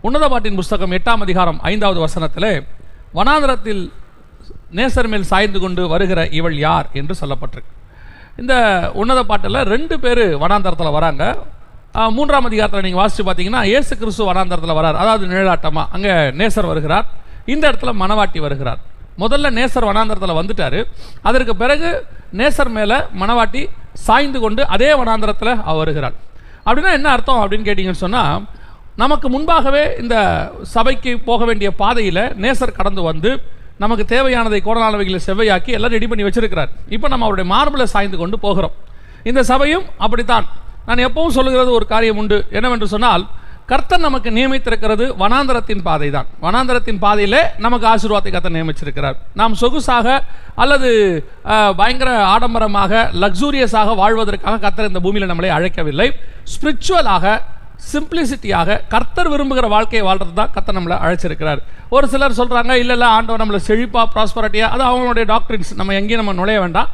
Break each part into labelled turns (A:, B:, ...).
A: உன்னத பாட்டின் புஸ்தகம் 8ஆம் அதிகாரம் 5வது வசனத்திலே வனாந்தரத்தில் நேசர் மேல் சாய்ந்து கொண்டு வருகிற இவள் யார் என்று சொல்லப்பட்டிருக்கு. இந்த உன்னத பாட்டில் 2 பேர் வனாந்தரத்தில் வராங்க. 3ஆம் அதிகாரத்தில் நீங்கள் வாசித்து பார்த்தீங்கன்னா இயேசு கிறிஸ்து வனாந்தரத்தில் வரார், அதாவது நிழலாட்டமாக. அங்கே நேசர் வருகிறார், இந்த இடத்துல மணவாட்டி வருகிறார். முதல்ல நேசர் வனாந்தரத்தில் வந்துட்டார், அதற்கு பிறகு நேசர் மேலே மணவாட்டி சாய்ந்து கொண்டு அதே வனாந்தரத்தில் அவர் வருகிறார். அப்படின்னா என்ன அர்த்தம் அப்படின்னு கேட்டிங்கன்னு சொன்னால், நமக்கு முன்பாகவே இந்த சபைக்கு போக வேண்டிய பாதையில் நேசர் கடந்து வந்து நமக்கு தேவையானதை கோடனானவைகளை செவ்வையாக்கி எல்லாம் ரெடி பண்ணி வச்சிருக்கிறார். இப்போ நம்ம அவருடைய மார்பிளை சாய்ந்து கொண்டு போகிறோம். இந்த சபையும் அப்படித்தான். நான் எப்பவும் சொல்லுகிறது ஒரு காரியம் உண்டு, என்னவென்று சொன்னால், கர்த்தர் நமக்கு நியமித்திருக்கிறது வனாந்தரத்தின் பாதை தான். வனாந்தரத்தின் பாதையிலே நமக்கு ஆசீர்வாதத்தை கர்த்தர் நியமிச்சிருக்கிறார். நாம் சொகுசாக அல்லது பயங்கர ஆடம்பரமாக லக்ஸூரியஸாக வாழ்வதற்காக கர்த்தர் இந்த பூமியில் நம்மளை அழைக்கவில்லை. ஸ்பிரிச்சுவலாக, சிம்பிளிசிட்டியாக கர்த்தர் விரும்புகிற வாழ்க்கையை வாழ்றது தான் கர்த்தர் நம்மளை அழைச்சிருக்கிறார். ஒரு சிலர் சொல்கிறாங்க, இல்லை ஆண்டவர் நம்மளை செழிப்பாக ப்ராஸ்பரிட்டியாக, அது அவங்களுடைய டாக்டரின்ஸ், நம்ம எங்கேயும் நம்ம நுழைய வேண்டாம்.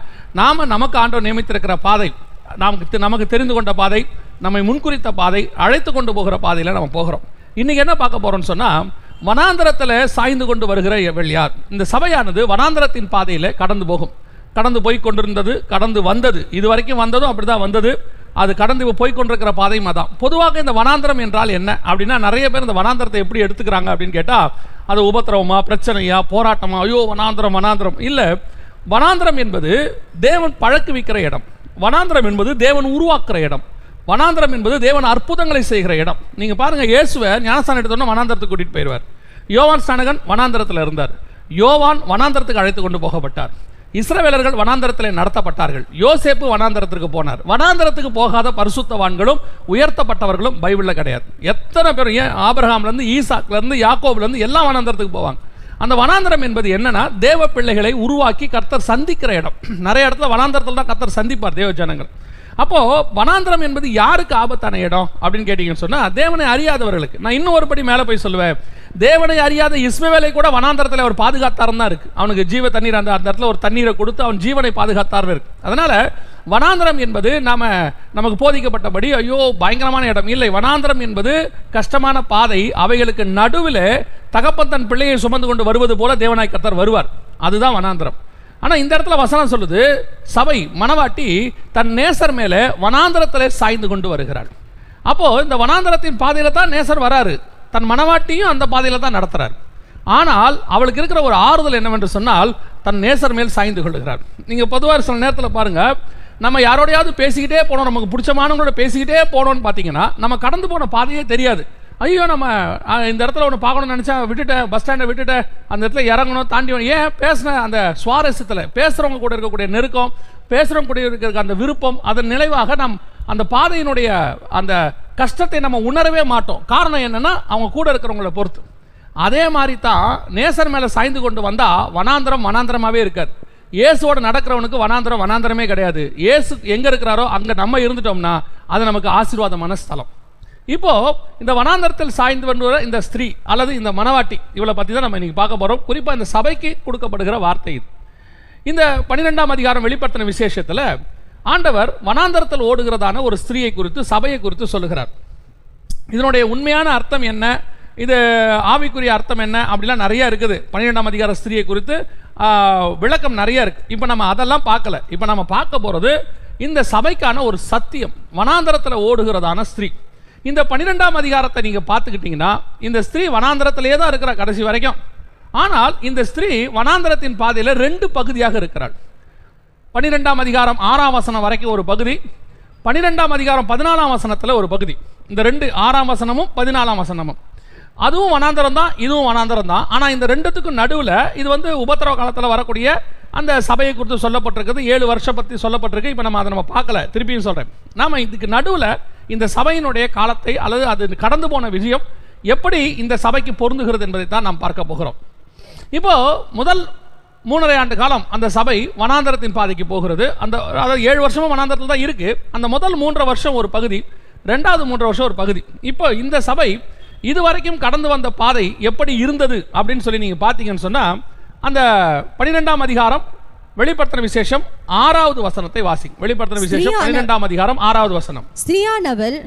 A: நமக்கு ஆண்டவர் நியமித்திருக்கிற பாதை, நமக்கு தெரிந்து கொண்ட பாதை, நம்மை முன்குறித்த பாதை, அழைத்து கொண்டு போகிற பாதையில் நம்ம போகிறோம். இன்றைக்கி என்ன பார்க்க போகிறோம்னு சொன்னால், வனாந்தரத்தில் சாய்ந்து கொண்டு வருகிற எவள் யார். இந்த சபையானது வனாந்தரத்தின் பாதையில் கடந்து போகும். கடந்து போய் கொண்டிருந்தது, கடந்து வந்தது, இது வரைக்கும் வந்ததும் அப்படி தான் வந்தது, அது கடந்து போய் கொண்டிருக்கிற பாதையும் அதான். பொதுவாக இந்த வனாந்தரம் என்றால் என்ன அப்படின்னா, நிறைய பேர் இந்த வனாந்தரத்தை எப்படி எடுத்துக்கிறாங்க அப்படின்னு கேட்டால், அது உபத்திரவமா, பிரச்சனையா, போராட்டமா, ஐயோ வனாந்தரம் வனாந்தரம். இல்லை, வனாந்தரம் என்பது தேவன் பழக்குவிக்கிற இடம். வனாந்தரம் என்பது தேவன் உருவாக்குற இடம். வனாந்தரம் என்பது தேவன் அற்புதங்களை செய்கிற இடம். நீங்கள் பாருங்கள், இயேசுவை ஞானஸ்தானம் எடுத்தோன்னா வனாந்தரத்துக்கு கூட்டிகிட்டு போயிடுவார். யோவான் ஸ்நானகன் வனாந்தரத்தில் இருந்தார். யோவான் வனாந்தரத்துக்கு அழைத்து கொண்டு போகப்பட்டார். இஸ்ரவேலர்கள் வனாந்தரத்தில் நடத்தப்பட்டார்கள். யோசேப்பு வனாந்தரத்திற்கு போனார். வனாந்தரத்துக்கு போகாத பரிசுத்தவான்களும் உயர்த்தப்பட்டவர்களும் பைபிளில் கிடையாது. எத்தனை பேர், ஏன் ஆபிரகாம்லேருந்து ஈசாக்லேருந்து யாக்கோப்லேருந்து எல்லாம் வனாந்தரத்துக்கு போவாங்க. அந்த வனாந்தரம் என்பது என்னன்னா, தேவ பிள்ளைகளை உருவாக்கி கர்த்தர் சந்திக்கிற இடம். நிறைய இடத்துல வனாந்தரத்தில் தான் கர்த்தர் சந்திப்பார் தேவ ஜனங்கள். அப்போது வனாந்தரம் என்பது யாருக்கு ஆபத்தான இடம் அப்படின்னு கேட்டிங்கன்னு சொன்னால், தேவனை அறியாதவர்களுக்கு. நான் இன்னும் ஒரு படி மேலே போய் சொல்லுவேன், தேவனை அறியாத இஸ்மவேலை கூட வனாந்தரத்தில் அவர் பாதுகாத்தாருன்னு தான் இருக்குது. அவனுக்கு ஜீவ தண்ணீர், அந்த இடத்துல ஒரு தண்ணீரை கொடுத்து அவன் ஜீவனை பாதுகாத்தார்னு இருக்குது. அதனால் வனாந்தரம் என்பது நமக்கு போதிக்கப்பட்டபடி ஐயோ பயங்கரமான இடம் இல்லை. வனாந்தரம் என்பது கஷ்டமான பாதை. அவைகளுக்கு நடுவில் தகப்பன் தன் பிள்ளையை சுமந்து கொண்டு வருவது போல தேவனாய் கர்த்தர் வருவார். அதுதான் வனாந்தரம். ஆனால் இந்த இடத்துல வசனம் சொல்லுது, சபை மணவாட்டி தன் நேசர் மேலே வனாந்தரத்தில் சாய்ந்து கொண்டு வருகிறாள். அப்போது இந்த வனாந்தரத்தின் பாதையில் தான் நேசர் வராரு, தன் மணவாட்டியும் அந்த பாதையில் தான் நடத்துகிறார். ஆனால் அவளுக்கு இருக்கிற ஒரு ஆறுதல் என்னவென்று சொன்னால், தன் நேசர் மேல் சாய்ந்து கொள்கிறார். நீங்கள் பொதுவாக சில நேரத்தில் பாருங்கள், நம்ம யாரோடையாவது பேசிக்கிட்டே போனோம், நமக்கு பிடிச்சமானவங்களோட பேசிக்கிட்டே போனோம்னு பார்த்தீங்கன்னா, நம்ம கடந்து போன பாதையே தெரியாது. ஐயோ நம்ம இந்த இடத்துல ஒன்று பார்க்கணும்னு நினச்சா விட்டுட்டேன், பஸ் ஸ்டாண்டை விட்டுட்டேன், அந்த இடத்துல இறங்கணும், தாண்டி ஏன் பேசின அந்த சுவாரஸ்யத்தில், பேசுகிறவங்க கூட இருக்கக்கூடிய நெருக்கம், பேசுகிறவங்க கூட இருக்கிற அந்த விருப்பம், அதன் நினைவாக நம் அந்த பாதையினுடைய அந்த கஷ்டத்தை நம்ம உணரவே மாட்டோம். காரணம் என்னென்னா, அவங்க கூட இருக்கிறவங்கள பொறுத்து. அதே மாதிரி தான் நேசர் மேலே சாய்ந்து கொண்டு வந்தால் வனாந்தரம் வனாந்தரமாகவே இருக்காது. இயேசுவோட நடக்கிறவனுக்கு வனாந்தரம் வனாந்தரமே கிடையாது. இயேசு எங்கே இருக்கிறாரோ அங்கே நம்ம இருந்துட்டோம்னா அது நமக்கு ஆசீர்வாதமான ஸ்தலம். இப்போ இந்த வனாந்தரத்தில் சாய்ந்து வருகிற இந்த ஸ்திரீ அல்லது இந்த மணவாட்டி, இவளை பற்றி தான் நம்ம இன்னைக்கு பார்க்க போகிறோம். குறிப்பாக இந்த சபைக்கு கொடுக்கப்படுகிற வார்த்தை இது. இந்த 12ஆம் அதிகாரம் வெளிப்படுத்தின விசேஷத்தில் ஆண்டவர் வனாந்தரத்தில் ஓடுகிறதான ஒரு ஸ்திரீயை குறித்து, சபையை குறித்து சொல்லுகிறார். இதனுடைய உண்மையான அர்த்தம் என்ன, இது ஆவிக்குரிய அர்த்தம் என்ன அப்படிலாம் நிறைய இருக்குது. 12ஆம் அதிகார ஸ்திரீயை குறித்து விளக்கம் நிறைய இருக்குது. இப்போ நம்ம அதெல்லாம் பார்க்கல. இப்போ நம்ம பார்க்க போகிறது இந்த சபைக்கான ஒரு சத்தியம், வனாந்தரத்தில் ஓடுகிறதான ஸ்திரீ. இந்த 12ஆம் அதிகாரத்தை நீங்கள் பார்த்துக்கிட்டிங்கன்னா, இந்த ஸ்திரீ வனாந்தரத்திலே தான் இருக்கிற கடைசி வரைக்கும். ஆனால் இந்த ஸ்திரீ வனாந்தரத்தின் பாதையில் 2 பகுதியாக இருக்கிறாள். 12ஆம் அதிகாரம் 6ஆம் வசனம் வரைக்கும் ஒரு பகுதி, 12ஆம் அதிகாரம் 14ஆம் வசனத்தில் ஒரு பகுதி. இந்த 2 6ஆம் வசனமும் 14ஆம் வசனமும் அதுவும் வனாந்தரம் தான், இதுவும் வனாந்தரம் தான். ஆனால் இந்த 2த்துக்கும் நடுவில் இது உபத்திரவ காலத்தில் வரக்கூடிய அந்த சபையை குறித்து சொல்லப்பட்டிருக்குது. 7 வருஷம் பற்றி சொல்லப்பட்டிருக்கு. இப்போ நம்ம அதை பார்க்கல, திருப்பியும் சொல்கிறேன். நாம் இதுக்கு நடுவில் இந்த சபையினுடைய காலத்தை அல்லது அது கடந்து போன விஷயம் எப்படி இந்த சபைக்கு பொருந்துகிறது என்பதை தான் நாம் பார்க்க போகிறோம். இப்போ முதல் 3.5 ஆண்டு காலம் அந்த சபை வனாந்தரத்தின் பாதைக்கு போகிறது. அதாவது 7 வருஷமும் வனாந்தரத்தில் தான் இருக்குது. அந்த முதல் 3.5 வருஷம் ஒரு பகுதி, 2வது 3 வருஷம் ஒரு பகுதி. இப்போ இந்த சபை இதுவரைக்கும் கடந்து வந்த பாதை எப்படி இருந்தது அப்படின்னு சொல்லி நீங்கள் பார்த்தீங்கன்னு சொன்னால், அந்த 12ஆம் அதிகாரம் வெளிப்படுத்தின விசேஷம் 6வது வசனத்தை வாசிங்க. வெளிப்படுத்தின விசேஷம் 12ஆம் அதிகாரம் 6வது வசனம்.
B: ஸ்திரீயானவள்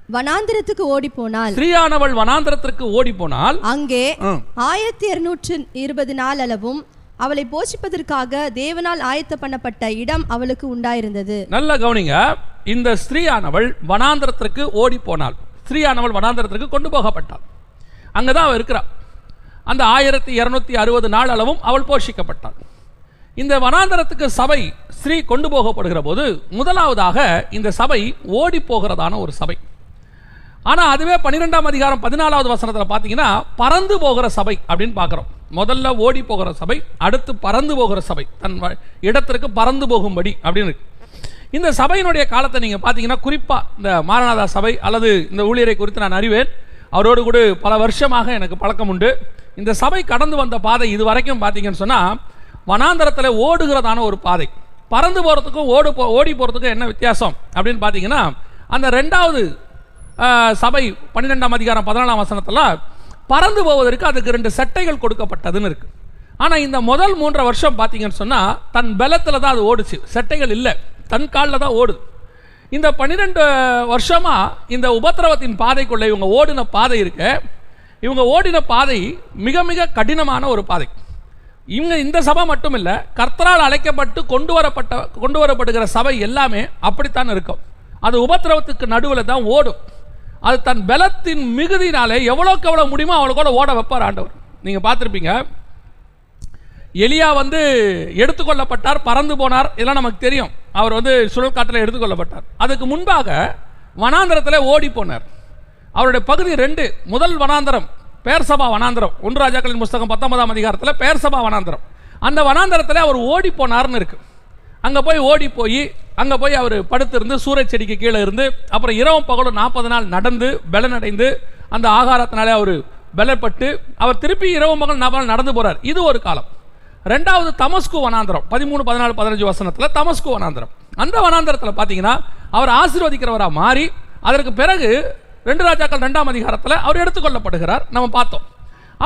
B: வனாந்திரத்துக்கு ஓடி போனாள்.
A: ஸ்திரீயானவள் வனாந்திரத்திற்கு ஓடி போனால்
B: அங்கே 1220 நாள் அளவும் அவளை போஷிப்பதற்காக தேவனால் ஆயத்த பண்ணப்பட்ட இடம் அவளுக்கு உண்டாயிருந்தது.
A: நல்ல கவனிங்க, இந்த ஸ்திரீயானவள் வனாந்திரத்திற்கு ஓடி போனாள். ஸ்திரீயானவள் வனாந்திரத்திற்கு கொண்டு போகப்பட்டாள். அங்கதான் அவள் இருக்கிறாள். அந்த 1260 நாள் அளவும் அவள் போஷிக்கப்பட்டாள். இந்த வனாந்தரத்துக்கு சபை ஸ்ரீ கொண்டு போகப்படுகிற போது முதலாவதாக இந்த சபை ஓடி போகிறதான ஒரு சபை. ஆனால் அதுவே 12ஆம் அதிகாரம் 14வது வசனத்தில் பார்த்தீங்கன்னா பறந்து போகிற சபை அப்படின்னு பார்க்குறோம். முதல்ல ஓடி போகிற சபை, அடுத்து பறந்து போகிற சபை, தன் இடத்திற்கு பறந்து போகும்படி அப்படின்னு இருக்கு. இந்த சபையினுடைய காலத்தை நீங்கள் பார்த்தீங்கன்னா குறிப்பாக இந்த மாரநாதா சபை அல்லது இந்த ஊழியரை குறித்து நான் அறிவேன். அவரோடு கூட பல வருஷமாக எனக்கு பழக்கம் உண்டு. இந்த சபை கடந்து வந்த பாதை இது வரைக்கும் பார்த்தீங்கன்னு சொன்னால் வனாந்தரத்தில் ஓடுகிறதான ஒரு பாதை. பறந்து போகிறதுக்கும் ஓடி போகிறதுக்கும் என்ன வித்தியாசம் அப்படின்னு பார்த்தீங்கன்னா, அந்த 2வது சபை 12ஆம் அதிகாரம் 14ஆம் வசனத்தில் பறந்து போவதற்கு அதுக்கு 2 சட்டைகள் கொடுக்கப்பட்டதுன்னு இருக்கு. ஆனால் இந்த முதல் 3 வருஷம் பார்த்தீங்கன்னு சொன்னால் தன் பலத்தில் தான் அது ஓடுச்சு, சட்டைகள் இல்லை, தன் காலில் தான் ஓடுது. இந்த 12 வருஷமாக இந்த உபத்திரவத்தின் பாதைக்குள்ளே இவங்க ஓடின பாதை இருக்கு. இவங்க ஓடின பாதை மிக மிக கடினமான ஒரு பாதை. இவங்க இந்த சபை மட்டும் இல்லை, கர்த்தரால் அழைக்கப்பட்டு கொண்டு வரப்படுகிற சபை எல்லாமே அப்படித்தான் இருக்கும். அது உபத்திரவத்துக்கு நடுவில் தான் ஓடும். அது தன் பலத்தின் மிகுதினாலே எவ்வளோக்கு எவ்வளோ முடியுமோ அவ்வளோ கூட ஓட வைப்பார் ஆண்டவர். நீங்கள் பார்த்துருப்பீங்க, எலியா எடுத்துக்கொள்ளப்பட்டார், பறந்து போனார், இதெல்லாம் நமக்கு தெரியும். அவர் சுழல் காற்றில் எடுத்துக்கொள்ளப்பட்டார். அதுக்கு முன்பாக வனாந்தரத்தில் ஓடி போனார். அவருடைய பகுதி 2. முதல் வனாந்தரம் பேர்சபா வனாந்தரம், 1 ராஜாக்களின் புஸ்தகம் 19ஆம் அதிகாரத்தில் பேர்சபா வனாந்தரம். அந்த வனாந்தரத்தில் அவர் ஓடி போனார்னு இருக்கு. அங்கே போய் அவர் படுத்திருந்து சூறை செடிக்கு கீழே இருந்து அப்புறம் இரவும் பகலும் 40 நாள் நடந்து பலனடைந்து அந்த ஆகாரத்தினாலே அவர் பலப்பட்டு அவர் திருப்பி இரவும் பகல் 40 நாள் நடந்து போறார். இது ஒரு காலம். 2வது தமஸ்கு வனாந்தரம் 13, 14, 15 வசனத்தில் தமஸ்கு வனாந்தரம். அந்த வனாந்தரத்தில் பார்த்தீங்கன்னா அவர் ஆசீர்வதிக்கிறவராக மாறி அதற்கு பிறகு 2 ராஜாக்கள் 2ஆம் அதிகாரத்தில் அவர் எடுத்துக்கொள்ளப்படுகிறார். நம்ம பார்த்தோம்.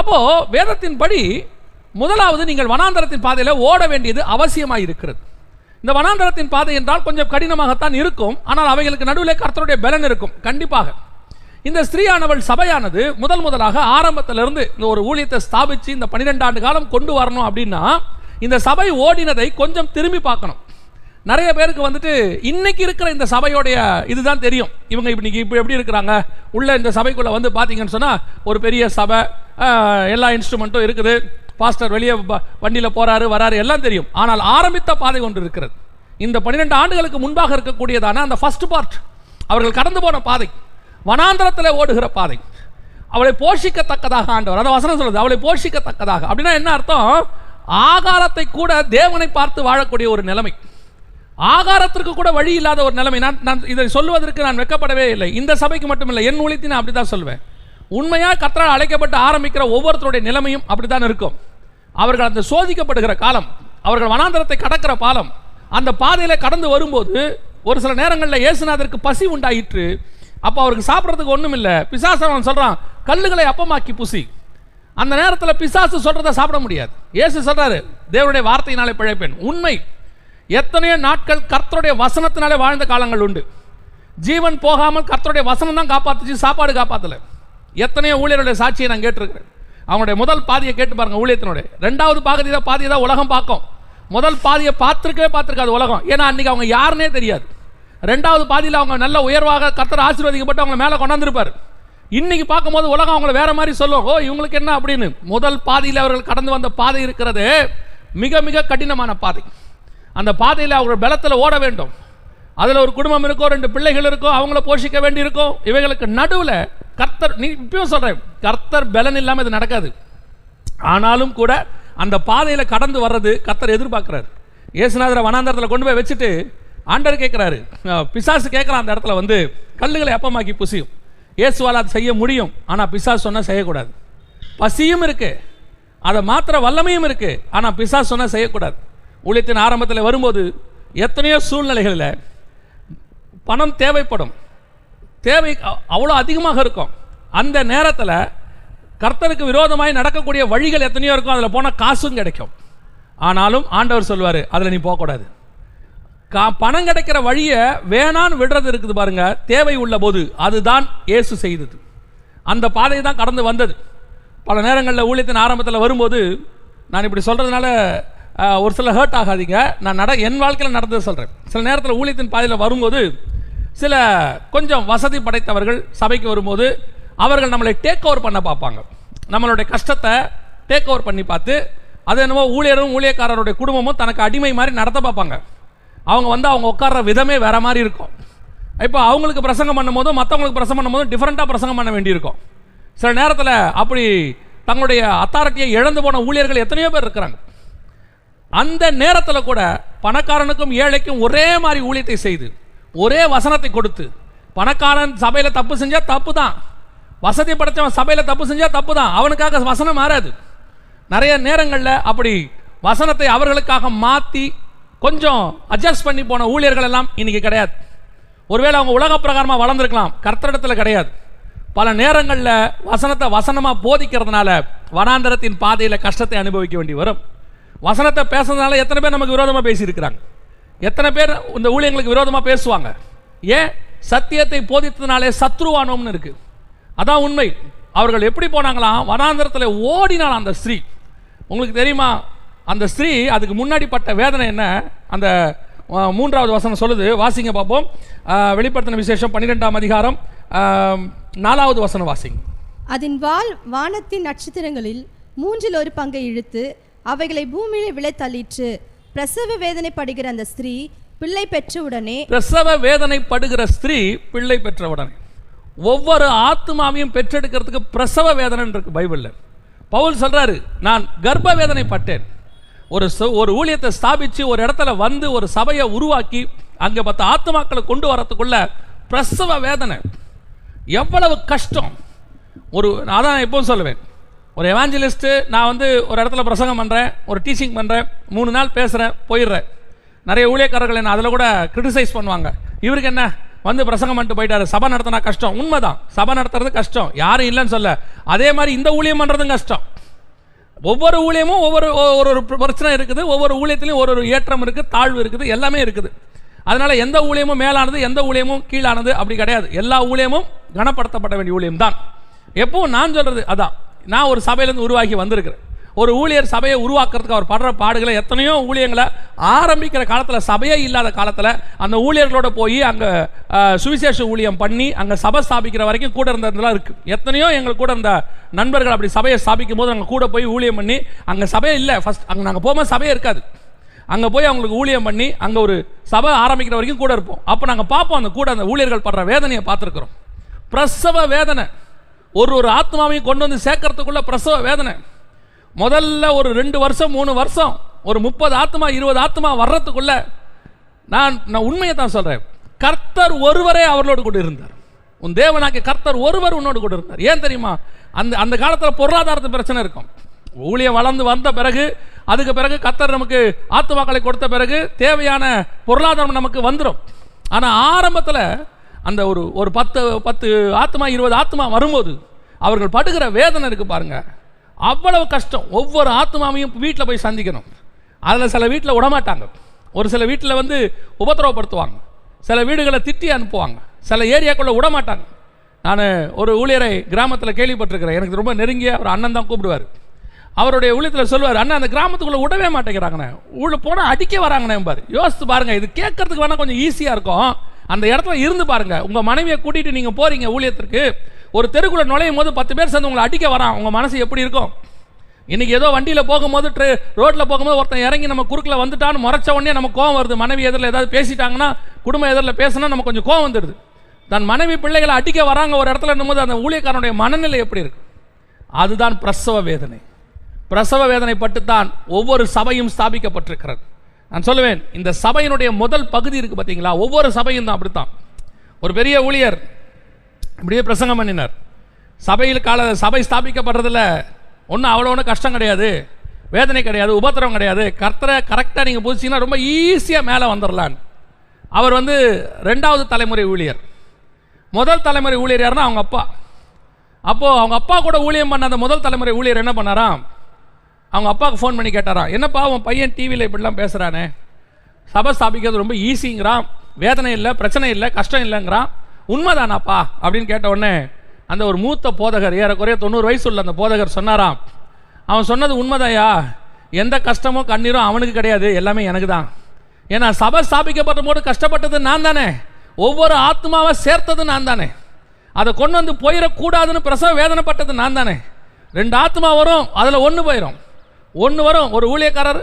A: அப்போ வேதத்தின்படி முதலாவது நீங்கள் வனாந்தரத்தின் பாதையில் ஓட வேண்டியது அவசியமாக இருக்கிறது. இந்த வனாந்தரத்தின் பாதை என்றால் கொஞ்சம் கடினமாகத்தான் இருக்கும், ஆனால் அவைகளுக்கு நடுவில் கர்த்தருடைய பலன் இருக்கும் கண்டிப்பாக. இந்த ஸ்திரீயானவள் சபையானது முதலாக ஆரம்பத்திலிருந்து இந்த ஒரு ஊழியத்தை ஸ்தாபித்து இந்த 12 ஆண்டு காலம் கொண்டு வரணும் அப்படின்னா இந்த சபை ஓடினதை கொஞ்சம் திரும்பி பார்க்கணும். நிறைய பேருக்கு இன்னைக்கு இருக்கிற இந்த சபையோடைய இதுதான் தெரியும். இவங்க இன்னைக்கு இப்போ எப்படி இருக்கிறாங்க, உள்ள இந்த சபைக்குள்ள பார்த்தீங்கன்னு சொன்னால் ஒரு பெரிய சபை, எல்லா இன்ஸ்ட்ருமெண்ட்டும் இருக்குது, பாஸ்டர் வெளியே வண்டியில் போறாரு வராரு எல்லாம் தெரியும். ஆனால் ஆரம்பித்த பாதை ஒன்று இருக்கிறது. இந்த 12 ஆண்டுகளுக்கு முன்பாக இருக்கக்கூடியதான அந்த ஃபர்ஸ்ட் பார்ட், அவர்கள் கடந்து போன பாதை, வனாந்தரத்தில் ஓடுகிற பாதை, அவளை போஷிக்கத்தக்கதாக ஆண்டவர் அந்த வசனம் சொல்லுது, அவளை போஷிக்கத்தக்கதாக. அப்படின்னா என்ன அர்த்தம்? ஆகாரத்தை கூட தேவனை பார்த்து வாழக்கூடிய ஒரு நிலைமை, ஆகாரத்திற்கு கூட வழி இல்லாத ஒரு நிலைமை. நான் இதை சொல்வதற்கு நான் வெட்கப்படவே இல்லை. இந்த சபைக்கு மட்டும் இல்லை, என் ஊழியத்தை நான் அப்படிதான் சொல்வேன். உண்மையாக கர்த்தரால் அழைக்கப்பட்டு ஆரம்பிக்கிற ஒவ்வொருத்தருடைய நிலைமையும் அப்படித்தான் இருக்கும். அவர்கள் அந்த சோதிக்கப்படுகிற காலம், அவர்கள் வனாந்தரத்தை கடக்கிற பாலம், அந்த பாதையில் கடந்து வரும்போது ஒரு சில நேரங்களில் இயேசுநாதருக்கு பசி உண்டாயிற்று. அப்போ அவருக்கு சாப்பிட்றதுக்கு ஒன்றும் இல்லை. பிசாசு அவன் சொல்கிறான், கல்லுகளை அப்பமாக்கி புசி. அந்த நேரத்தில் பிசாசு சொல்கிறத சாப்பிட முடியாது. இயேசு சொல்கிறாரு, தேவனுடைய வார்த்தையினாலே பிழைப்பேன். உண்மை. எத்தனையோ நாட்கள் கர்த்தருடைய வசனத்தினாலே வாழ்ந்த காலங்கள் உண்டு. ஜீவன் போகாமல் கர்த்தருடைய வசனம் தான் காப்பாற்றுச்சு, சாப்பாடு காப்பாற்றலை. எத்தனையோ ஊழியருடைய சாட்சியை நான் கேட்டிருக்கிறேன். அவங்களுடைய முதல் பாதியை கேட்டு பாருங்க ஊழியத்தினுடைய. 2வது பாதியை தான் உலகம் பார்க்கும். முதல் பாதியை பார்த்துருக்காது உலகம். ஏன்னா அன்னைக்கு அவங்க யாருன்னே தெரியாது. 2வது பாதியில் அவங்க நல்ல உயர்வாக கர்த்தர் ஆசீர்வதிக்கப்பட்டு அவங்களை மேலே கொண்டாந்துருப்பார். இன்னைக்கு பார்க்கும்போது உலகம் அவங்களை வேற மாதிரி சொல்லும், ஓ இவங்களுக்கு என்ன அப்படின்னு. முதல் பாதியில் அவர்கள் கடந்து வந்த பாதை இருக்கிறது மிக மிக கடினமான பாதை. அந்த பாதையில் அவர்கள் பலத்தில் ஓட வேண்டும். அதில் ஒரு குடும்பம் இருக்கும், 2 பிள்ளைகள் இருக்கும், அவங்கள போஷிக்க வேண்டி இருக்கும். இவைகளுக்கு நடுவில் கர்த்தர், நீ இப்பயும் சொல்கிறேன், கர்த்தர் பலன் இல்லாமல் இது நடக்காது. ஆனாலும் கூட அந்த பாதையில் கடந்து வர்றது கர்த்தர் எதிர்பார்க்குறாரு. இயேசுநாதரை வனாந்தரத்தில் கொண்டு போய் வச்சுட்டு ஆண்டவர் கேட்குறாரு, பிசாசு கேட்குறான் அந்த இடத்துல கல்லுகளை அப்பமாக்கி புசியும். இயேசுவால் அதை செய்ய முடியும், ஆனால் பிசாசு சொன்னால் செய்யக்கூடாது. பசியும் இருக்கு, அதை மாத்திர வல்லமையும் இருக்கு, ஆனால் பிசாசு சொன்னால் செய்யக்கூடாது. ஊழியத்தின் ஆரம்பத்தில் வரும்போது எத்தனையோ சூழ்நிலைகளில் பணம் தேவைப்படும், தேவை அவ்வளோ அதிகமாக இருக்கும். அந்த நேரத்தில் கர்த்தருக்கு விரோதமாய் நடக்கக்கூடிய வழிகள் எத்தனையோ இருக்கும், அதில் போனால் காசும் கிடைக்கும். ஆனாலும் ஆண்டவர் சொல்வார், அதில் நீ போகக்கூடாது. பணம் கிடைக்கிற வழியை வேணான்னு விடுறது இருக்குது பாருங்க, தேவை உள்ள போது. அதுதான் இயேசு செய்தது. அந்த பாதையை தான் கடந்து வந்தது. பல நேரங்களில் ஊழியத்தின் ஆரம்பத்தில் வரும்போது, நான் இப்படி சொல்கிறதுனால ஒரு சில ஹர்ட் ஆகாதீங்க, நான் என் வாழ்க்கையில் நடந்தது சொல்கிறேன். சில நேரத்தில் ஊழியத்தின் பாதையில் வரும்போது சில கொஞ்சம் வசதி படைத்தவர்கள் சபைக்கு வரும்போது அவர்கள் நம்மளை டேக் ஓவர் பண்ண பார்ப்பாங்க. நம்மளுடைய கஷ்டத்தை டேக் ஓவர் பண்ணி பார்த்து, அது என்னவோ ஊழியரும் ஊழியக்காரருடைய குடும்பமும் தனக்கு அடிமை மாதிரி நடத்த பார்ப்பாங்க. அவங்க வந்து அவங்க உட்கார்ற விதமே வேற மாதிரி இருக்கும். இப்போ அவங்களுக்கு பிரசங்கம் பண்ணும் போதும் மற்றவங்களுக்கு பிரசங்கம் பண்ணும் போதும் டிஃப்ரெண்ட்டாக பிரசங்கம் பண்ண வேண்டியிருக்கும். சில நேரத்தில் அப்படி தங்களுடைய அத்தாரிட்டியை இழந்து போன ஊழியர்கள் எத்தனையோ பேர் இருக்கிறாங்க. அந்த நேரத்தில் கூட பணக்காரனுக்கும் ஏழைக்கும் ஒரே மாதிரி ஊழியத்தை செய்து ஒரே வசனத்தை கொடுத்து, பணக்காரன் சபையில் தப்பு செஞ்சால் தப்பு தான், வசதி படைத்தவன் சபையில் தப்பு செஞ்சால் தப்பு தான், அவனுக்காக வசனம் மாறாது. நிறைய நேரங்களில் அப்படி வசனத்தை அவர்களுக்காக மாற்றி கொஞ்சம் அட்ஜஸ்ட் பண்ணி போன ஊழியர்கள் எல்லாம் இன்னைக்கு கிடையாது. ஒருவேளை அவங்க உலக பிரகாரமாக வளர்ந்துருக்கலாம், கர்த்தரிடத்தில் கிடையாது. பல நேரங்களில் வசனத்தை வசனமாக போதிக்கிறதுனால வனாந்தரத்தின் பாதையில் கஷ்டத்தை அனுபவிக்க வேண்டி வரும். வசனத்தை பேசுறதுனால எத்தனை பேர் நமக்கு விரோதமாக பேசியிருக்கிறாங்க, எத்தனை பேர் இந்த ஊழியங்களுக்கு விரோதமாக பேசுவாங்க. ஏன்? சத்தியத்தை போதித்ததுனாலே சத்ருவானோம்னு இருக்கு. அதான் உண்மை. அவர்கள் எப்படி போனாங்களாம்? வனாந்தரத்தில் ஓடினாலாம் அந்த ஸ்திரீ. உங்களுக்கு தெரியுமா அந்த ஸ்திரீ அதுக்கு முன்னாடி பட்ட வேதனை என்ன? அந்த 3வது வசனம் சொல்லுது, வாசிங்க பார்ப்போம். வெளிப்படுத்தின விசேஷம் 12ஆம் அதிகாரம் 4வது வசனம் வாசிங்க.
B: அதன் வாள் வானத்தின் நட்சத்திரங்களில் 1/3 பங்கை இழுத்து அவைகளை பூமியிலே விழ தள்ளிற்று. பிரசவ வேதனைப்படுகிற அந்த ஸ்திரீ பிள்ளை பெற்றவுடனே, பிரசவ
A: வேதனைப்படுகிற ஸ்திரீ பிள்ளை பெற்றவுடனே, ஒவ்வொரு ஆத்மாவையும் பெற்றெடுக்கிறதுக்கு பிரசவ வேதனை இருக்கு பைபிள்ல. பவுல் சொல்றாரு, நான் கர்ப்ப வேதனை பட்டேன். ஒரு ஊழியத்தை ஸ்தாபிச்சு ஒரு இடத்துல வந்து ஒரு சபையை உருவாக்கி அங்கே 10 ஆத்மாக்களை கொண்டு வரத்துக்குள்ள பிரசவ வேதனை எவ்வளவு கஷ்டம். அதான் எப்பவும் சொல்லுவேன், ஒரு எவாஞ்சலிஸ்ட்டு நான் வந்து ஒரு இடத்துல பிரசங்கம் பண்ணுறேன், ஒரு டீச்சிங் பண்ணுறேன், 3 நாள் பேசுகிறேன், போயிடுறேன். நிறைய ஊழியக்காரர்கள் என்ன அதில் கூட கிரிட்டிசைஸ் பண்ணுவாங்க. இவருக்கு என்ன வந்து பிரசங்கம் பண்ணிட்டு போயிட்டாரு, சபை நடத்தினா கஷ்டம். உண்மைதான், சபை நடத்துறது கஷ்டம், யாரும் இல்லைன்னு சொல்ல. அதே மாதிரி இந்த ஊழியம் பண்ணுறதும் கஷ்டம். ஒவ்வொரு ஊழியமும் ஒவ்வொரு பிரச்சனை இருக்குது, ஒவ்வொரு ஊழியத்திலையும் ஒரு ஏற்றம் இருக்குது, தாழ்வு இருக்குது, எல்லாமே இருக்குது. அதனால எந்த ஊழியமும் மேலானது, எந்த ஊழியமும் கீழானது அப்படி கிடையாது. எல்லா ஊழியமும் கனப்படுத்தப்பட வேண்டிய ஊழியம் தான். எப்பவும் நான் சொல்றது அதான். நான் ஒரு சபையிலேருந்து உருவாக்கி வந்திருக்கிறேன். ஒரு ஊழியர் சபையை உருவாக்குறதுக்கு அவர் படுற பாடுகளை, எத்தனையோ ஊழியங்களை ஆரம்பிக்கிற காலத்தில், சபையே இல்லாத காலத்தில் அந்த ஊழியர்களோட போய் அங்கே சுவிசேஷ ஊழியம் பண்ணி அங்கே சபை ஸ்தாபிக்கிற வரைக்கும் கூட இருந்ததுலாம் இருக்குது. எத்தனையோ எங்களுக்கு கூட இருந்த நண்பர்கள் அப்படி சபையை ஸ்தாபிக்கும் போது நாங்கள் கூட போய் ஊழியம் பண்ணி, அங்கே சபையே இல்லை, ஃபஸ்ட் அங்கே நாங்கள் போகும்போது சபையே இருக்காது, அங்கே போய் அவங்களுக்கு ஊழியம் பண்ணி அங்கே ஒரு சபை ஆரம்பிக்கிற வரைக்கும் கூட இருப்போம். அப்போ நாங்கள் பார்ப்போம், அந்த கூட அந்த ஊழியர்கள் படுற வேதனையை பார்த்துருக்குறோம். பிரசவ வேதனை, ஒரு ஆத்மாவையும் கொண்டு வந்து சேர்க்கறதுக்குள்ள பிரசவ வேதனை. முதல்ல ஒரு 2 வருஷம் 3 வருஷம் ஒரு 30 ஆத்மா 20 ஆத்மா வர்றதுக்குள்ள நான் உண்மையை தான் சொல்றேன், கர்த்தர் ஒருவரே அவர்களோடு கூட இருந்தார். உன் தேவனாகிய கர்த்தர் ஒருவர் உன்னோடு கூட இருந்தார். ஏன் தெரியுமா? அந்த காலத்தில் பொருளாதாரத்து பிரச்சனை இருக்கும். ஊழியம் வளர்ந்து வந்த பிறகு, அதுக்கு பிறகு கர்த்தர் நமக்கு ஆத்மாக்களை கொடுத்த பிறகு தேவையான பொருளாதாரம் நமக்கு வந்துடும். ஆனால் ஆரம்பத்தில் அந்த ஒரு 10 ஆத்மா 20 ஆத்மா வரும்போது அவர்கள் படுகிற வேதனை இருக்கு பாருங்க, அவ்வளவு கஷ்டம். ஒவ்வொரு ஆத்மாவையும் வீட்டில் போய் சந்திக்கணும். அதில் சில வீட்டில் விடமாட்டாங்க, ஒரு சில வீட்டில் வந்து உபத்திரவப்படுத்துவாங்க, சில வீடுகளை திட்டி அனுப்புவாங்க, சில ஏரியாக்குள்ளே விடமாட்டாங்க. நான் ஒரு ஊழியரை கிராமத்தில் கேள்விப்பட்டிருக்கிறேன், எனக்கு ரொம்ப நெருங்கிய ஒரு அண்ணன் தான் கூப்பிடுவார். அவருடைய ஊழியத்தில் சொல்லுவார், அண்ணன் அந்த கிராமத்துக்குள்ளே விடவே மாட்டேங்கிறாங்கண்ணே, உள்ள போனால் அடிக்க வராங்கண்ணே பாரு. யோசித்து பாருங்க, இது கேட்கறதுக்கு வேணால் கொஞ்சம் ஈஸியாக இருக்கும், அந்த இடத்துல இருந்து பாருங்க. உங்கள் மனைவியை கூட்டிகிட்டு நீங்கள் போகிறீங்க ஊழியத்திற்கு, ஒரு தெருக்குள்ளே நுழையும் போது 10 பேர் சேர்ந்து உங்களை அடிக்க வரான், உங்கள் மனசு எப்படி இருக்கும்? இன்றைக்கி ஏதோ வண்டியில் போகும்போது ரோட்டில் போகும்போது ஒருத்தன் இறங்கி நம்ம குறுக்கில் வந்துட்டான்னு முறைச்ச உடனே நமக்கு கோவம் வருது. மனைவி எதிரில் ஏதாவது பேசிட்டாங்கன்னா, குடும்ப எதிரில் பேசினா நமக்கு கொஞ்சம் கோவம் வந்துடுது. தன் மனைவி பிள்ளைகளை அடிக்க வராங்க ஒரு இடத்துல இருக்கும்போது அந்த ஊழியக்காரனுடைய மனநிலை எப்படி இருக்கு? அதுதான் பிரசவ வேதனை. பிரசவ வேதனைப்பட்டுத்தான் ஒவ்வொரு சபையும் ஸ்தாபிக்கப்பட்டிருக்கிறது. நான் சொல்லுவேன், இந்த சபையினுடைய முதல் பகுதி இருக்குது பார்த்தீங்களா, ஒவ்வொரு சபையும் தான் அப்படித்தான். ஒரு பெரிய ஊழியர் இப்படியே பிரசங்கம் பண்ணினார். சபை ஸ்தாபிக்கப்படுறதுல ஒன்றும் அவ்வளோ ஒன்றும் கஷ்டம் கிடையாது, வேதனை கிடையாது, உபத்திரம் கிடையாது, கர்த்தரை கரெக்டாக நீங்கள் புதிச்சிங்கன்னா ரொம்ப ஈஸியாக மேலே வந்துடலான்னு. அவர் வந்து 2வது தலைமுறை ஊழியர். முதல் தலைமுறை ஊழியர் யாருன்னா அவங்க அப்பா. அப்போது அவங்க அப்பா கூட ஊழியம் பண்ண அந்த முதல் தலைமுறை ஊழியர் என்ன பண்ணாராம், அவங்க அப்பாவுக்கு ஃபோன் பண்ணி கேட்டாராம், என்னப்பா உன் பையன் டிவியில் இப்படிலாம் பேசுகிறானே, சபை ஸ்தாபிக்கிறது ரொம்ப ஈஸிங்கிறான், வேதனை இல்லை, பிரச்சனை இல்லை, கஷ்டம் இல்லைங்கிறான். உண்மைதானாப்பா அப்படின்னு கேட்ட உடனே அந்த ஒரு மூத்த போதகர், ஏறக்குறைய 90 வயசு உள்ள அந்த போதகர் சொன்னாராம், அவன் சொன்னது உண்மைதாயா, எந்த கஷ்டமும் கண்ணீரும் அவனுக்கு கிடையாது, எல்லாமே எனக்கு தான். ஏன்னா சபை ஸ்தாபிக்கப்பட்ட போது கஷ்டப்பட்டது நான் தானே, ஒவ்வொரு ஆத்மாவை சேர்த்தது நான் தானே, அதை கொண்டு வந்து போயிடக்கூடாதுன்னு பிரசவ வேதனைப்பட்டது நான் தானே. 2 ஆத்மா வரும், அதில் 1 போயிடும், 1 வரும். ஒரு ஊழியக்காரர்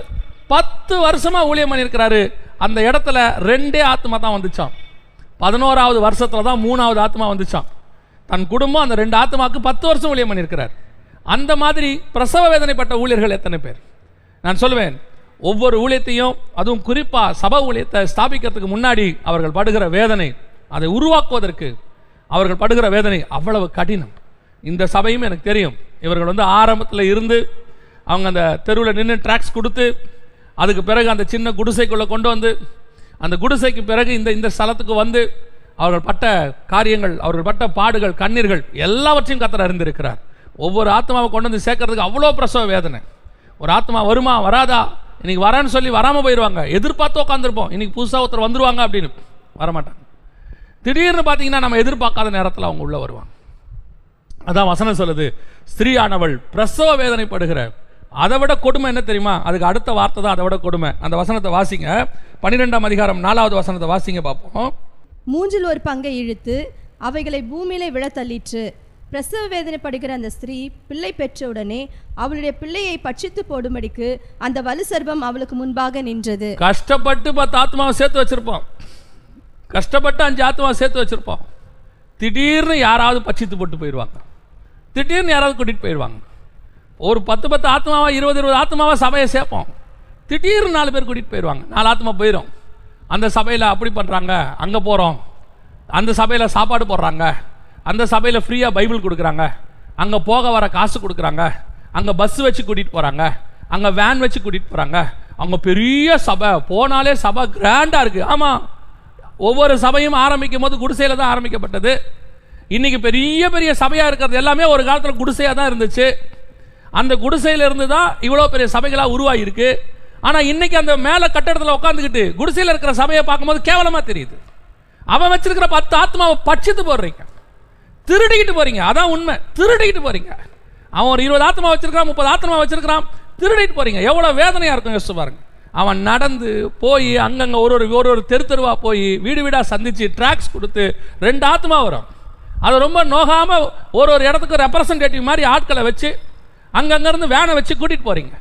A: 10 வருஷமாக ஊழியம் பண்ணியிருக்கிறாரு, அந்த இடத்துல 2 ஆத்மா தான் வந்துச்சான். 11வது வருஷத்தில் தான் 3வது ஆத்மா வந்துச்சான். தன் குடும்பம் அந்த 2 ஆத்மாவுக்கு 10 வருஷம் ஊழியம் பண்ணியிருக்கிறார். அந்த மாதிரி பிரசவ வேதனைப்பட்ட ஊழியர்கள் எத்தனை பேர்? நான் சொல்லுவேன், ஒவ்வொரு ஊழியத்தையும், அதுவும் குறிப்பாக சபை ஊழியத்தை ஸ்தாபிக்கிறதுக்கு முன்னாடி அவர்கள் படுகிற வேதனை, அதை உருவாக்குவதற்கு அவர்கள் படுகிற வேதனை அவ்வளவு கடினம். இந்த சபையும் எனக்கு தெரியும். இவர்கள் ஆரம்பத்தில் இருந்து அவங்க அந்த தெருவில் நின்று ட்ராக்ஸ் கொடுத்து, அதுக்கு பிறகு அந்த சின்ன குடிசைக்குள்ளே கொண்டு வந்து, அந்த குடிசைக்கு பிறகு இந்த ஸ்தலத்துக்கு வந்து அவர்கள் பட்ட காரியங்கள், அவர்கள் பட்ட பாடுகள், கண்ணீர்கள் எல்லாவற்றையும் கர்த்தர் அறிந்திருக்கிறார். ஒவ்வொரு ஆத்மாவை கொண்டு வந்து சேர்க்கறதுக்கு அவ்வளோ பிரசவ வேதனை. ஒரு ஆத்மா வருமா வராதா, இன்னைக்கு வரேன்னு சொல்லி வராமல் போயிடுவாங்க, எதிர்பார்த்து உட்காந்துருப்போம், இன்னைக்கு புதுசாக ஒருத்தர் வந்துருவாங்க அப்படின்னு, வரமாட்டாங்க. திடீர்னு பார்த்தீங்கன்னா நம்ம எதிர்பார்க்காத நேரத்தில் அவங்க உள்ளே வருவாங்க. அதான் வசனம் சொல்லுது, ஸ்திரீயானவள் பிரசவ வேதனைப்படுகிற. அதை விட கொடுமை என்ன தெரியுமா? அதுக்கு அடுத்த வார்த்தை தான் அதை விட கொடுமை. அந்த வசனத்தை வாசிங்க, 12ஆம் அதிகாரம் 4வது வசனத்தை வாசிங்க பார்ப்போம்.
B: 3 ஒரு பங்கை இழுத்து அவைகளை பூமியிலே விழத்தள்ளிற்று. பிரசவ வேதனைப்படுகிற அந்த ஸ்திரீ பிள்ளை பெற்றவுடனே அவளுடைய பிள்ளையை பட்சித்து போடும்படிக்கு அந்த வலு சர்ப்பம் அவளுக்கு முன்பாக நின்றது.
A: கஷ்டப்பட்டு 10 ஆத்மாவை சேர்த்து வச்சிருப்போம், கஷ்டப்பட்டு 5 ஆத்மாவை சேர்த்து வச்சிருப்போம். திடீர்னு யாராவது பட்சித்து போட்டு போயிடுவாங்க, திடீர்னு யாராவது கூட்டிகிட்டு போயிடுவாங்க. ஒரு 10 ஆத்மாவா 20 ஆத்மாவா சபையை சேர்ப்போம், திடீர்னு 4 பேர் கூட்டிகிட்டு போயிடுவாங்க, 4 ஆத்மா போயிடும். அந்த சபையில் அப்படி பண்ணுறாங்க, அங்கே போகிறோம், அந்த சபையில் சாப்பாடு போடுறாங்க, அந்த சபையில் ஃப்ரீயாக பைபிள் கொடுக்குறாங்க, அங்கே போக வர காசு கொடுக்குறாங்க, அங்கே பஸ் வச்சு கூட்டிகிட்டு போகிறாங்க, அங்கே வேன் வச்சு கூட்டிகிட்டு போகிறாங்க, அவங்க பெரிய சபை, போனாலே சபை கிராண்டாக இருக்குது. ஆமாம், ஒவ்வொரு சபையும் ஆரம்பிக்கும் போது குடிசையில் தான் ஆரம்பிக்கப்பட்டது. இன்றைக்கி பெரிய பெரிய சபையாக இருக்கிறது எல்லாமே ஒரு காலத்தில் குடிசையாக தான் இருந்துச்சு. அந்த குடிசையிலிருந்து தான் இவ்வளோ பெரிய சபைகளாக உருவாகிருக்கு. ஆனால் இன்றைக்கி அந்த மேலே கட்டடத்தில் உட்காந்துக்கிட்டு குடிசையில் இருக்கிற சபையை பார்க்கும்போது கேவலமாக தெரியுது. அவன் வச்சிருக்கிற 10 ஆத்மாவை பட்சித்து போடுறீங்க, திருடிக்கிட்டு போகிறீங்க. அதான் உண்மை, திருடிக்கிட்டு போகிறீங்க. அவன் ஒரு 20 ஆத்மா வச்சிருக்கிறான், 30 ஆத்மா வச்சிருக்கிறான், திருடிட்டு போகிறீங்க. எவ்வளோ வேதனையாக இருக்கும் யோசிச்சு பாருங்க. அவன் நடந்து போய் அங்கங்கே ஒரு தெருவாக போய் வீடு வீடாக சந்தித்து ட்ராக்ஸ் கொடுத்து 2 ஆத்மா வரும். அது ரொம்ப நோகாமல் ஒரு இடத்துக்கு ரெப்ரசன்டேட்டிவ் மாதிரி ஆட்களை வச்சு அங்கங்கேருந்து வேனை வச்சு கூட்டிகிட்டு போகிறீங்க.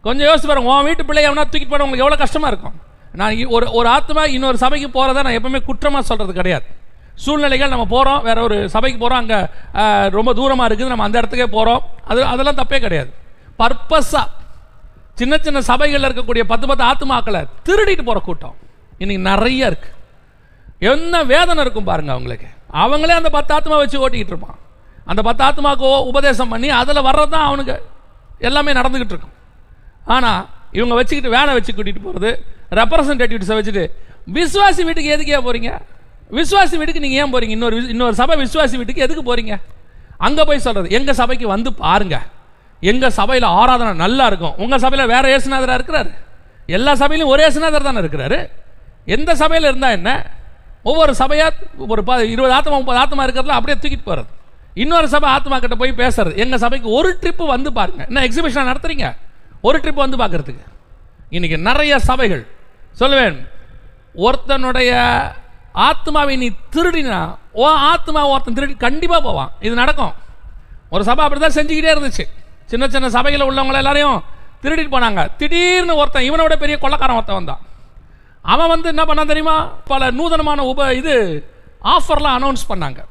A: கொஞ்சம் யோசிச்சு பாருங்க, உன் வீட்டு பிள்ளைய எவனா தூக்கிட்டு போன உங்களுக்கு எவ்வளோ கஷ்டமாக இருக்கும். நான் ஒரு ஆத்மா இன்னொரு சபைக்கு போகிறத நான் எப்பவுமே குற்றமாக சொல்கிறது கிடையாது. சூழ்நிலைகள், நம்ம போகிறோம், வேற ஒரு சபைக்கு போகிறோம், அங்கே ரொம்ப தூரமாக இருக்குது, நம்ம அந்த இடத்துக்கே போகிறோம், அதெல்லாம் தப்பே கிடையாது. பர்பஸாக சின்ன சின்ன சபைகளில் இருக்கக்கூடிய 10 ஆத்மாக்களை திருடிட்டு போகிற கூட்டம் இன்னைக்கு நிறைய இருக்கு. என்ன வேதனை இருக்கும் பாருங்க அவங்களுக்கு. அவங்களே அந்த 10 ஆத்மா வச்சு ஓட்டிக்கிட்டு இருப்பான். அந்த 10 ஆத்மாவுக்கு உபதேசம் பண்ணி அதில் வர்றது தான் அவனுக்கு எல்லாமே நடந்துக்கிட்டு இருக்கும். ஆனால் இவங்க வச்சுக்கிட்டு வேனை வச்சு கூட்டிகிட்டு போகிறது, ரெப்ரசன்டேட்டிவ்ஸை வச்சுட்டு விசுவாசி வீட்டுக்கு எதுக்கு ஏன் போகிறீங்க? விசுவாசி வீட்டுக்கு நீங்கள் ஏன் போகிறீங்க? இன்னொரு சபை விசுவாசி வீட்டுக்கு எதுக்கு போகிறீங்க? அங்கே போய் சொல்கிறது, எங்கள் சபைக்கு வந்து பாருங்க, எங்கள் சபையில் ஆராதனை நல்லா இருக்கும். உங்கள் சபையில் வேற இயேசுநாதராக இருக்கிறாரு? எல்லா சபையிலும் ஒரே இயேசுநாதர் தானே இருக்கிறாரு. எந்த சபையில் இருந்தால் என்ன? ஒவ்வொரு சபையாக ஒரு 20 ஆத்மா 30 ஆத்மா இருக்கிறதுல அப்படியே தூக்கிட்டு போகிறது. இன்னொரு சபை ஆத்மா கிட்ட போய் பேசுறது, எங்கள் சபைக்கு ஒரு ட்ரிப்பு வந்து பாருங்க. என்ன எக்ஸிபிஷன் நடத்துறீங்க? ஒரு ட்ரிப் வந்து பார்க்கறதுக்கு. இன்னைக்கு நிறைய சபைகள் சொல்லுவேன், ஒருத்தனுடைய ஆத்மாவை நீ திருடினா ஓ ஆத்மா ஒருத்தன் திருடி கண்டிப்பாக போவான். இது நடக்கும். ஒரு சபை அப்படி தான் செஞ்சுக்கிட்டே இருந்துச்சு. சின்ன சின்ன சபையில் உள்ளவங்க எல்லாரையும் திருடிட்டு போனாங்க. திடீர்னு ஒருத்தன், இவனோட பெரிய கொள்ளக்காரன் ஒருத்தன் வந்தான். அவன் என்ன பண்ணான் தெரியுமா? பல நூதனமான ஆஃபர்லாம் அனௌன்ஸ் பண்ணாங்க.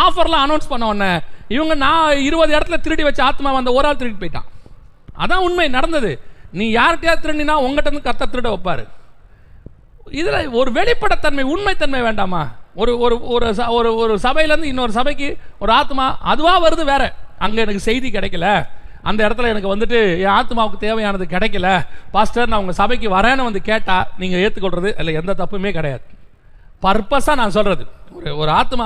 A: ஆஃபர்லாம் அனௌன்ஸ் பண்ண உடனே இவங்க, நான் 20 இடத்துல திருடி வச்ச ஆத்மா வந்த ஒரு ஆள் திருடிட்டு போயிட்டான். அதான் உண்மை நடந்தது. நீ யார்கிட்டயா திருடினா உங்ககிட்ட இருந்து கர்த்தர் திருட வைப்பாரு. இதில் ஒரு வெளிப்படைத்தன்மை, உண்மைத்தன்மை வேண்டாமா? ஒரு ஒரு ஒரு சபையிலேருந்து இன்னொரு சபைக்கு ஒரு ஆத்மா அதுவாக வருது வேற. அங்கே எனக்கு செய்தி கிடைக்கல, அந்த இடத்துல எனக்கு என் ஆத்மாவுக்கு தேவையானது கிடைக்கல, பாஸ்டர் நான் உங்கள் சபைக்கு வரேன்னு கேட்டால் நீங்கள் ஏற்றுக்கொள்வது இல்லை, எந்த தப்புமே கிடையாது. பர்பஸாக நான் சொல்கிறது, ஒரு ஆத்மா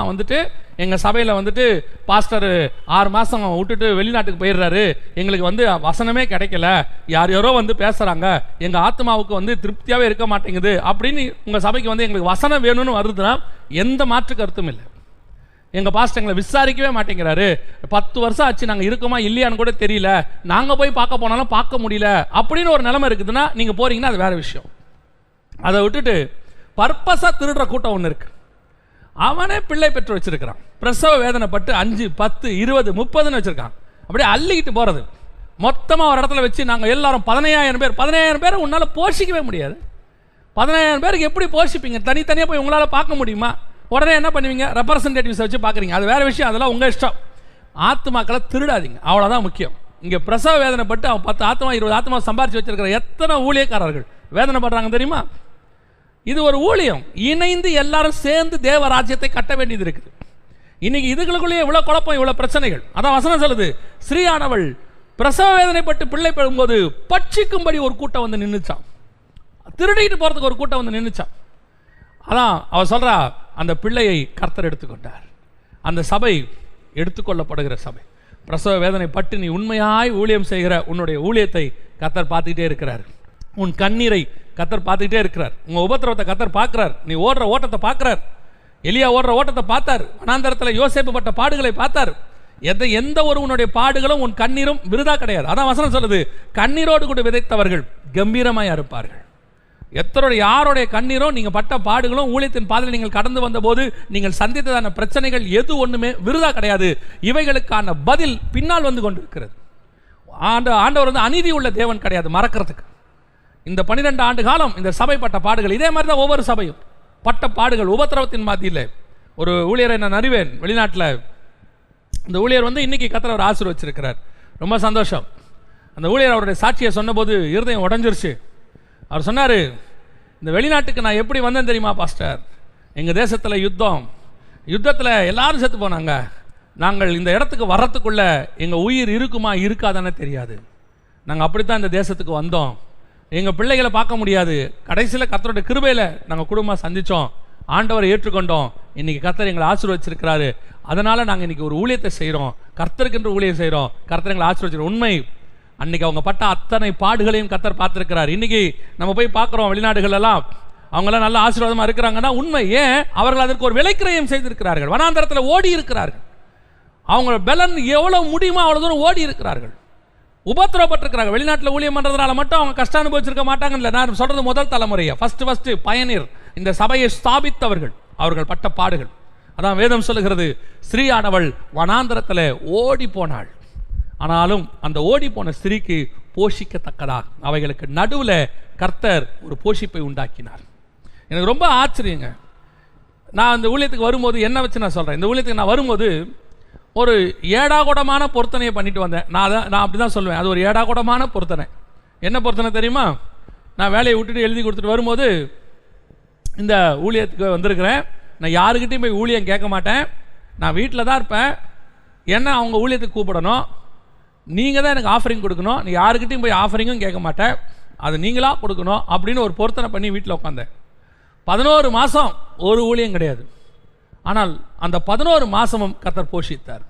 A: எங்கள் சபையில் வந்துட்டு பாஸ்டர் 6 மாதம் விட்டுட்டு வெளிநாட்டுக்கு போயிடுறாரு, எங்களுக்கு வந்து வசனமே கிடைக்கல, யார் யாரோ வந்து பேசுகிறாங்க, எங்கள் ஆத்மாவுக்கு வந்து திருப்தியாகவே இருக்க மாட்டேங்குது அப்படின்னு உங்கள் சபைக்கு வந்து எங்களுக்கு வசனம் வேணும்னு வருதுன்னா எந்த மாற்று கருத்தும் இல்லை. எங்கள் பாஸ்டர் எங்களை விசாரிக்கவே மாட்டேங்கிறாரு, 10 வருஷம் ஆச்சு, நாங்கள் இருக்கோமா இல்லையான்னு கூட தெரியல, நாங்கள் போய் பார்க்க போனாலும் பார்க்க முடியல அப்படின்னு ஒரு நிலைமை இருக்குதுன்னா நீங்கள் போகிறீங்கன்னா அது வேறு விஷயம். அதை விட்டுட்டு பர்பஸாக திருடுற கூட்டம் ஒன்று இருக்கு. அவனே பிள்ளை பெற்று வச்சிருக்கிறான், பிரசவ வேதனைப்பட்டு 5, 10, 20, 30ன்னு வச்சிருக்கான். அப்படியே அள்ளிக்கிட்டு போகிறது. மொத்தமாக ஒரு இடத்துல வச்சு நாங்கள் எல்லாரும் 15,000 பேரை உன்னால் போஷிக்கவே முடியாது. 15,000 பேருக்கு எப்படி போஷிப்பீங்க? தனித்தனியாக போய் உங்களால் பார்க்க முடியுமா? உடனே என்ன பண்ணுவீங்க? ரெப்ரசன்டேட்டிவ்ஸை வச்சு பார்க்குறீங்க, அது வேறு விஷயம், அதெல்லாம் உங்கள் இஷ்டம். ஆத்மாக்களை திருடாதீங்க, அவ்வளோதான் முக்கியம். இங்கே பிரசவ வேதனைப்பட்டு அவன் 10 ஆத்மா 20 ஆத்மா சம்பாரிச்சு வச்சிருக்கிற எத்தனை ஊழியக்காரர்கள் வேதனைப்படுறாங்க தெரியுமா? இது ஒரு ஊழியம், இணைந்து எல்லாரும் சேர்ந்து தேவ ராஜ்யத்தை கட்ட வேண்டியது இருக்குது. இன்னைக்கு இதுகளுக்குள்ளேயே இவ்வளோ குழப்பம், இவ்வளோ பிரச்சனைகள். அதான் வசனம் சொல்லுது, ஸ்ரீயானவள் பிரசவ வேதனைப்பட்டு பிள்ளை பெறும்போது பட்சிக்கும்படி ஒரு கூட்டம் வந்து நின்றுச்சான், திருடிட்டு போகிறதுக்கு ஒரு கூட்டம் வந்து நின்றுச்சான். அதான் அவ சொல்கிறா, அந்த பிள்ளையை கர்த்தர் எடுத்துக்கொண்டார். அந்த சபை எடுத்துக்கொள்ளப்படுகிற சபை. பிரசவ வேதனை பட்டு நீ உண்மையாய் ஊழியம் செய்கிற உன்னுடைய ஊழியத்தை கர்த்தர் பார்த்துக்கிட்டே இருக்கிறார். உன் கண்ணீரை கர்த்தர் பார்த்துக்கிட்டே இருக்கிறார். உங்கள் உபத்திரவத்தை கர்த்தர் பார்க்குறார். நீ ஓடுற ஓட்டத்தை பார்க்குறார். எலியா ஓடுற ஓட்டத்தை பார்த்தார். வனாந்தரத்தில் யோசேப்பு பட்ட பாடுகளை பார்த்தார். எந்த ஒரு உன்னுடைய பாடுகளும் உன் கண்ணீரும் விருதா கிடையாது. அதான் வசனம் சொல்லுது, கண்ணீரோடு கூட விதைத்தவர்கள் கம்பீரமாய் அறுப்பார்கள். எத்தனுடைய யாருடைய கண்ணீரும் நீங்கள் பட்ட பாடுகளும் ஊழியத்தின் பாதையில் நீங்கள் கடந்து வந்தபோது நீங்கள் சந்தித்ததான பிரச்சனைகள் எது ஒன்றுமே விருதா கிடையாது. இவைகளுக்கான பதில் பின்னால் வந்து கொண்டிருக்கிறது. ஆண்டவர் வந்து அநீதி உள்ள தேவன் கிடையாது மறக்கிறதுக்கு. இந்த 12 ஆண்டு காலம் இந்த சபை பட்ட பாடுகள், இதே மாதிரி தான் ஒவ்வொரு சபையும் பட்ட பாடுகள். உபத்திரவத்தின் மத்தியில் ஒரு ஊழியரை நான் அறிவேன் வெளிநாட்டில். இந்த ஊழியர் வந்து இன்னைக்கு கர்த்தர் அவர் ஆசீர்வச்சிருக்கிறார், ரொம்ப சந்தோஷம். அந்த ஊழியர் அவருடைய சாட்சியை சொன்னபோது இருதயம் உடஞ்சிருச்சு. அவர் சொன்னார், இந்த வெளிநாட்டுக்கு நான் எப்படி வந்தேன் தெரியுமா பாஸ்டர்? எங்கள் தேசத்தில் யுத்தத்தில் எல்லாரும் செத்து போனாங்க. நாங்கள் இந்த இடத்துக்கு வர்றதுக்குள்ள எங்கள் உயிர் இருக்குமா இருக்காதானே தெரியாது. நாங்கள் அப்படித்தான் இந்த தேசத்துக்கு வந்தோம். எங்கள் பிள்ளைகளை பார்க்க முடியாது. கடைசியில் கர்த்தருடைய கிருபையில் நாங்கள் குடும்பமாக சந்தித்தோம், ஆண்டவரை ஏற்றுக்கொண்டோம். இன்றைக்கி கர்த்தர் எங்களை ஆசீர்வச்சிருக்கிறாரு. அதனால் நாங்கள் இன்றைக்கி ஒரு ஊழியத்தை செய்கிறோம், கர்த்தருக்கென்று ஊழியம் செய்கிறோம், கர்த்தர் எங்களை ஆசீர்வச்சிருக்கோம். உண்மை, அன்றைக்கி அவங்க பட்ட அத்தனை பாடுகளையும் கர்த்தர் பார்த்துருக்கிறார். இன்றைக்கி நம்ம போய் பார்க்குறோம் வெளிநாடுகளெல்லாம், அவங்களாம் நல்ல ஆசீர்வாதமாக இருக்கிறாங்கன்னா உண்மை. ஏன்? அவர்கள் அதற்கு ஒரு விலைக்கிரயம் செய்திருக்கிறார்கள். வனாந்தரத்தில் ஓடி இருக்கிறார்கள். அவங்க பலன் எவ்வளோ முடியுமோ அவ்வளோ தூரம் ஓடி இருக்கிறார்கள், உபத்திரப்பட்டிருக்கிறாங்க. வெளிநாட்டில் ஊழியம் பண்ணுறதுனால மட்டும் அவங்க கஷ்டம் அனுபவிச்சிருக்க மாட்டாங்க. இல்லை, நான் சொல்கிறது முதல் தலைமுறையை, ஃபஸ்ட்டு பயனீர், இந்த சபையை ஸ்தாபித்தவர்கள், அவர்கள் பட்ட பாடுகள். அதான் வேதம் சொல்லுகிறது, ஸ்ரீயானவள் வனாந்தரத்தில் ஓடி போனாள். ஆனாலும் அந்த ஓடி போன ஸ்திரீக்கு போஷிக்கத்தக்கதாக அவைகளுக்கு நடுவில் கர்த்தர் ஒரு போஷிப்பை உண்டாக்கினார். எனக்கு ரொம்ப ஆச்சரியங்க. நான் இந்த ஊழியத்துக்கு வரும்போது என்ன வச்சு நான் சொல்கிறேன், இந்த ஊழியத்துக்கு நான் வரும்போது ஒரு ஏடாகூடமான பொருத்தனையை பண்ணிட்டு வந்தேன். நான் அப்படி தான் சொல்லுவேன், அது ஒரு ஏடாகூடமான பொருத்தனை. என்ன பொருத்தனை தெரியுமா? நான் வேலையை விட்டுட்டு எழுதி கொடுத்துட்டு வரும்போது, இந்த ஊழியத்துக்கு வந்திருக்கிறேன், நான் யாருக்கிட்டையும் போய் ஊழியம் கேட்க மாட்டேன், நான் வீட்டில் தான் இருப்பேன், என்ன அவங்க ஊழியத்துக்கு கூப்பிடணும், நீங்கள் தான் எனக்கு ஆஃபரிங் கொடுக்கணும், நீ யாருக்கிட்டையும் போய் ஆஃபரிங்கும் கேட்க மாட்டேன், அது நீங்களாக கொடுக்கணும் அப்படின்னு ஒரு பொருத்தனை பண்ணி வீட்டில் உட்காந்தேன். 11 மாதம் ஒரு ஊழியம் கிடையாது. ஆனால் அந்த 11 மாதமும் கர்த்தர் போஷித்தார்,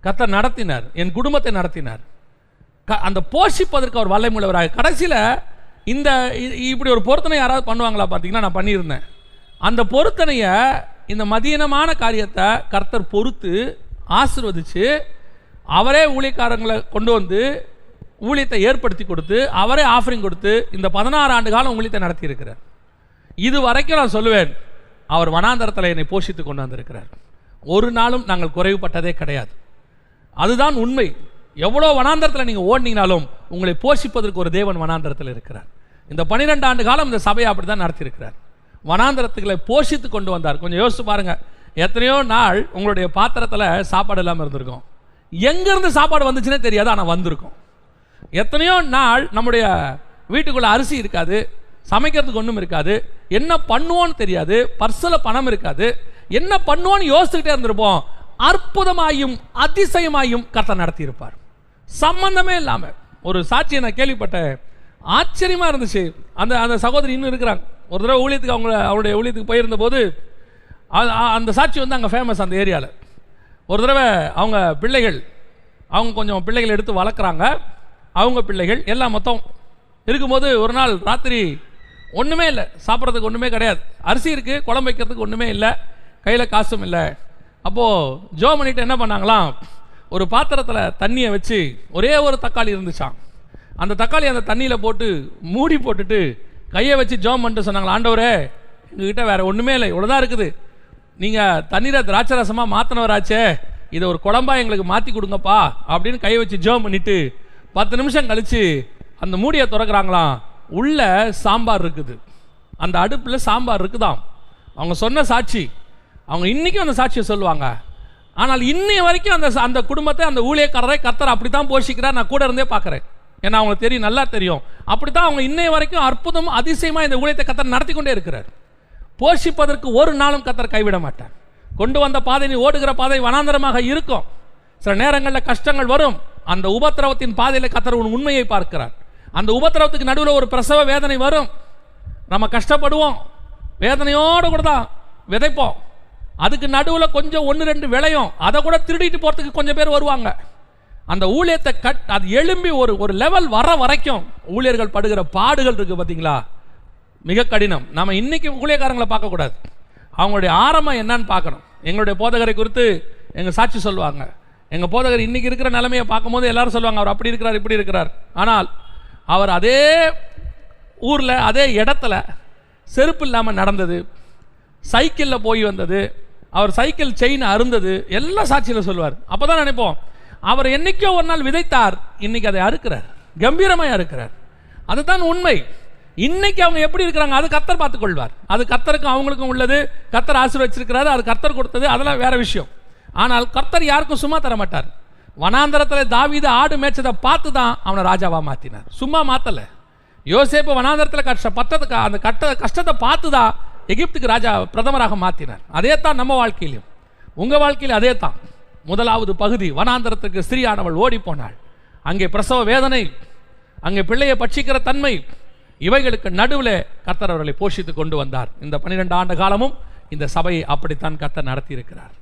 A: கர்த்தர் நடத்தினார், என் குடும்பத்தை நடத்தினார். அந்த போஷிப்பதற்கு அவர் வல்லமையுள்ளவராக. கடைசியில் இந்த இப்படி ஒரு பொருத்தனை யாராவது பண்ணுவாங்களா பார்த்தீங்கன்னா, நான் பண்ணியிருந்தேன். அந்த பொருத்தனையை, இந்த மதியனமான காரியத்தை கர்த்தர் பொறுத்து ஆசீர்வதித்து அவரே ஊழியக்காரங்களை கொண்டு வந்து ஊழியத்தை ஏற்படுத்தி கொடுத்து அவரே ஆஃபரிங் கொடுத்து இந்த 16 ஆண்டு காலம் ஊழியத்தை நடத்தி இருக்கிறார். இது வரைக்கும் நான் சொல்லுவேன், அவர் வனாந்தரத்தில் என்னை போஷித்து கொண்டு வந்திருக்கிறார். ஒரு நாளும் நாங்கள் குறைவுபட்டதே கிடையாது. அதுதான் உண்மை. எவ்வளோ வனாந்தரத்தில் நீங்கள் ஓடினீங்கனாலும் உங்களை போஷிப்பதற்கு ஒரு தேவன் வனாந்தரத்தில் இருக்கிறார். இந்த 12 ஆண்டு காலம் இந்த சபையை அப்படி தான் நடத்தியிருக்கிறார். வனாந்தரத்துக்களை போஷித்து கொண்டு வந்தார். கொஞ்சம் யோசிச்சு பாருங்கள், எத்தனையோ நாள் உங்களுடைய பாத்திரத்தில் சாப்பாடு இல்லாமல் இருந்திருக்கும், எங்கேருந்து சாப்பாடு வந்துச்சுன்னே தெரியாது, ஆனால் வந்திருக்கும். எத்தனையோ நாள் நம்முடைய வீட்டுக்குள்ளே அரிசி இருக்காது, சமைக்கிறதுக்கு ஒன்றும் இருக்காது, என்ன பண்ணுவோன்னு தெரியாது, பர்ஸில் பணம் இருக்காது, என்ன பண்ணுவோன்னு யோசிச்சுக்கிட்டே இருந்திருப்போம். அற்புதமாயும் அதிசயமாயும் கர்த்தர் நடத்தியிருப்பார், சம்பந்தமே இல்லாமல். ஒரு சாட்சியை நான் கேள்விப்பட்டேன், ஆச்சரியமாக இருந்துச்சு. அந்த சகோதரி இன்னும் இருக்கிறாங்க. ஒரு தடவை ஊழியத்துக்கு அவங்களுடைய ஊழியத்துக்கு போயிருந்த போது அந்த சாட்சி வந்து அங்கே ஃபேமஸ் அந்த ஏரியாவில். ஒரு தடவை அவங்க பிள்ளைகள், அவங்க கொஞ்சம் பிள்ளைகள் எடுத்து வளர்க்குறாங்க, அவங்க பிள்ளைகள் எல்லாம் மொத்தம் இருக்கும்போது ஒரு நாள் ராத்திரி ஒன்றுமே இல்லை, சாப்பிட்றதுக்கு ஒன்றுமே கிடையாது, அரிசி இருக்குது, குழம்பு வைக்கிறதுக்கு ஒன்றுமே இல்லை, கையில் காசும் இல்லை. அப்போது ஜோ பண்ணிட்டு என்ன பண்ணாங்களாம், ஒரு பாத்திரத்தில் தண்ணியை வச்சு ஒரே ஒரு தக்காளி இருந்துச்சான், அந்த தக்காளி அந்த தண்ணியில் போட்டு மூடி போட்டுட்டு கையை வச்சு ஜோம் பண்ணிட்டு சொன்னாங்களா, ஆண்டவரே எங்ககிட்ட வேறு ஒன்றுமே இல்லை, இவ்வளோதான் இருக்குது, நீங்கள் தண்ணீரை திராட்சை ரசமாக மாற்றினவராச்சே, இதை ஒரு குழம்பா எங்களுக்கு மாற்றி கொடுங்கப்பா அப்படின்னு கையை வச்சு ஜோம் பண்ணிட்டு 10 நிமிஷம் கழித்து அந்த மூடியை திறக்கிறாங்களாம், உள்ள சாம்பார் இருக்குது, அந்த அடுப்பில் சாம்பார் இருக்குதாம். அவங்க சொன்ன சாட்சி, அவங்க இன்றைக்கும் அந்த சாட்சியை சொல்லுவாங்க. ஆனால் இன்னைய வரைக்கும் அந்த குடும்பத்தை, அந்த ஊழியக்காரரை கர்த்தர் அப்படி தான் போஷிக்கிறார். நான் கூட இருந்தே பார்க்குறேன், ஏன்னா அவங்களுக்கு தெரியும், நல்லா தெரியும். அப்படி தான் அவங்க இன்னைய வரைக்கும் அற்புதம் அதிசயமாக இந்த ஊழியத்தை கர்த்தர் நடத்தி கொண்டே இருக்கிறார். போஷிப்பதற்கு ஒரு நாளும் கர்த்தர் கைவிட மாட்டார். கொண்டு வந்த பாதை, நீ ஓடுகிற பாதை வனாந்தரமாக இருக்கும், சில நேரங்களில் கஷ்டங்கள் வரும், அந்த உபத்திரவத்தின் பாதையில் கர்த்தர் உண்மையை பார்க்கிறார். அந்த உபத்திரவத்துக்கு நடுவில் ஒரு பிரசவ வேதனை வரும், நம்ம கஷ்டப்படுவோம், வேதனையோடு கூட தான் விதைப்போம், அதுக்கு நடுவில் கொஞ்சம் 1-2 விளையும், அதை கூட திருடிட்டு போகிறதுக்கு கொஞ்சம் பேர் வருவாங்க. அந்த ஊழியத்தை அது எழும்பி ஒரு லெவல் வர வரைக்கும் ஊழியர்கள் படுகிற பாடுகள் இருக்குது பார்த்தீங்களா, மிக கடினம். நம்ம இன்னைக்கு ஊழியக்காரங்களை பார்க்கக்கூடாது, அவங்களுடைய ஆரம்பம் என்னன்னு பார்க்கணும். எங்களுடைய போதகரை குறித்து எங்கள் சாட்சி சொல்லுவாங்க, எங்கள் போதகர் இன்னைக்கு இருக்கிற நிலைமையை பார்க்கும்போது எல்லாரும் சொல்லுவாங்க, அவர் அப்படி இருக்கிறார் இப்படி இருக்கிறார். ஆனால் அவர் அதே ஊரில் அதே இடத்துல செருப்பு இல்லாமல் நடந்தது, சைக்கிளில் போய் வந்தது, அவர் சைக்கிள் செயின் அருந்தது, எல்லா சாட்சியில் சொல்லுவார். அப்போ தான் நினைப்போம், அவர் என்னைக்கோ ஒரு நாள் விதைத்தார், இன்னைக்கு அதை அறுக்கிறார், கம்பீரமாக அறுக்கிறார். அதுதான் உண்மை. இன்னைக்கு அவங்க எப்படி இருக்கிறாங்க அது கர்த்தர் பார்த்துக் கொள்வார். அது கர்த்தருக்கும் அவங்களுக்கும் உள்ளது, கர்த்தர் ஆசீர்வதிச்சிருக்கிறாரு, அது கர்த்தர் கொடுத்தது, அதெல்லாம் வேற விஷயம். ஆனால் கர்த்தர் யாருக்கும் சும்மா தர மாட்டார். வனாந்தரத்தில் தாவீது ஆடு மேய்ச்சதை பார்த்து தான் அவனை ராஜாவாக மாற்றினார், சும்மா மாற்றலை. யோசேப்பு வனாந்தரத்தில் அந்த கஷ்டத்தை பார்த்து தான் எகிப்துக்கு ராஜா பிரதமராக மாற்றினார். அதே தான் நம்ம வாழ்க்கையிலும், உங்கள் வாழ்க்கையில் அதே தான். முதலாவது பகுதி, வனாந்தரத்துக்கு ஸ்திரீயானவள் ஓடி போனாள், அங்கே பிரசவ வேதனை, அங்கே பிள்ளையை பட்சிக்கிற தன்மை, இவைகளுக்கு நடுவில் கர்த்தர் அவர்களை போஷித்து கொண்டு வந்தார். இந்த 12 ஆண்டு காலமும் இந்த சபையை அப்படித்தான் கர்த்தர் நடத்தி இருக்கிறார்.